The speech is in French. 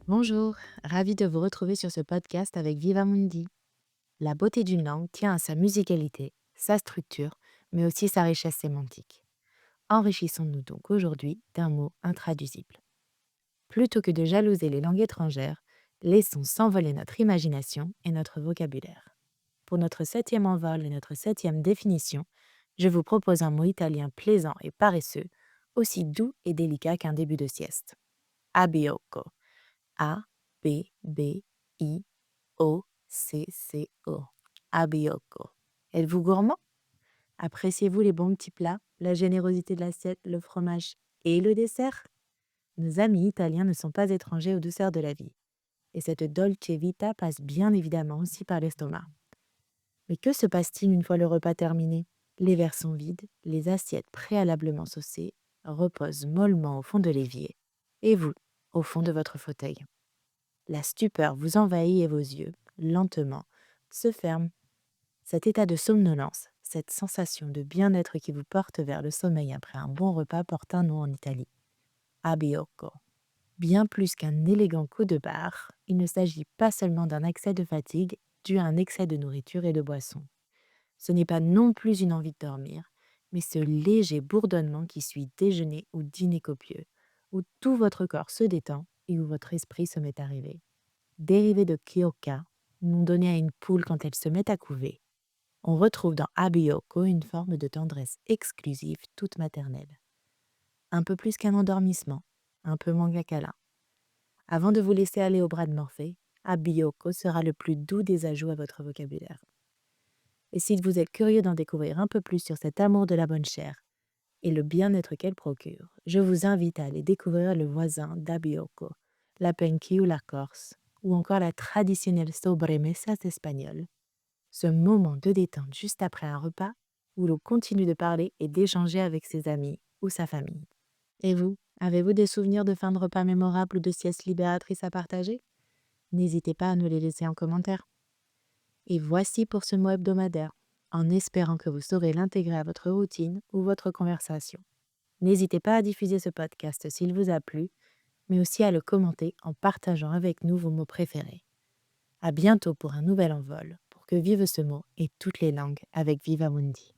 Bonjour, ravi de vous retrouver sur ce podcast avec Viva Mundi. La beauté d'une langue tient à sa musicalité, sa structure, mais aussi sa richesse sémantique. Enrichissons-nous donc aujourd'hui d'un mot intraduisible. Plutôt que de jalouser les langues étrangères, laissons s'envoler notre imagination et notre vocabulaire. Pour notre septième envol et notre septième définition, je vous propose un mot italien plaisant et paresseux, aussi doux et délicat qu'un début de sieste. Abiocco. A-B-B-I-O-C-C-O. Abiocco. Êtes-vous gourmand? Appréciez-vous les bons petits plats, la générosité de l'assiette, le fromage et le dessert? Nos amis italiens ne sont pas étrangers aux douceurs de la vie. Et cette dolce vita passe bien évidemment aussi par l'estomac. Mais que se passe-t-il une fois le repas terminé? Les verres sont vides, les assiettes préalablement saucées reposent mollement au fond de l'évier. Et vous, au fond de votre fauteuil. La stupeur vous envahit et vos yeux, lentement, se ferment. Cet état de somnolence, cette sensation de bien-être qui vous porte vers le sommeil après un bon repas porte un nom en Italie. Abiocco. Bien plus qu'un élégant coup de barre, il ne s'agit pas seulement d'un accès de fatigue dû à un excès de nourriture et de boisson. Ce n'est pas non plus une envie de dormir, mais ce léger bourdonnement qui suit déjeuner ou dîner copieux, où tout votre corps se détend et où votre esprit se met à rêver. Dérivé de Kyoka, nom donné à une poule quand elle se met à couver, on retrouve dans Abioko une forme de tendresse exclusive, toute maternelle. Un peu plus qu'un endormissement, un peu moins qu'un câlin. Avant de vous laisser aller au bras de Morphée, Abioko sera le plus doux des ajouts à votre vocabulaire. Et si vous êtes curieux d'en découvrir un peu plus sur cet amour de la bonne chair et le bien-être qu'elle procure, je vous invite à aller découvrir le voisin d'Abioko, la penki ou la corse, ou encore la traditionnelle sobremesas espagnole, ce moment de détente juste après un repas où l'on continue de parler et d'échanger avec ses amis ou sa famille. Et vous, avez-vous des souvenirs de fin de repas mémorables ou de siestes libératrices à partager? N'hésitez pas à nous les laisser en commentaire. Et voici pour ce mot hebdomadaire, en espérant que vous saurez l'intégrer à votre routine ou votre conversation. N'hésitez pas à diffuser ce podcast s'il vous a plu, mais aussi à le commenter en partageant avec nous vos mots préférés. À bientôt pour un nouvel envol, pour que vive ce mot et toutes les langues avec Viva Mundi.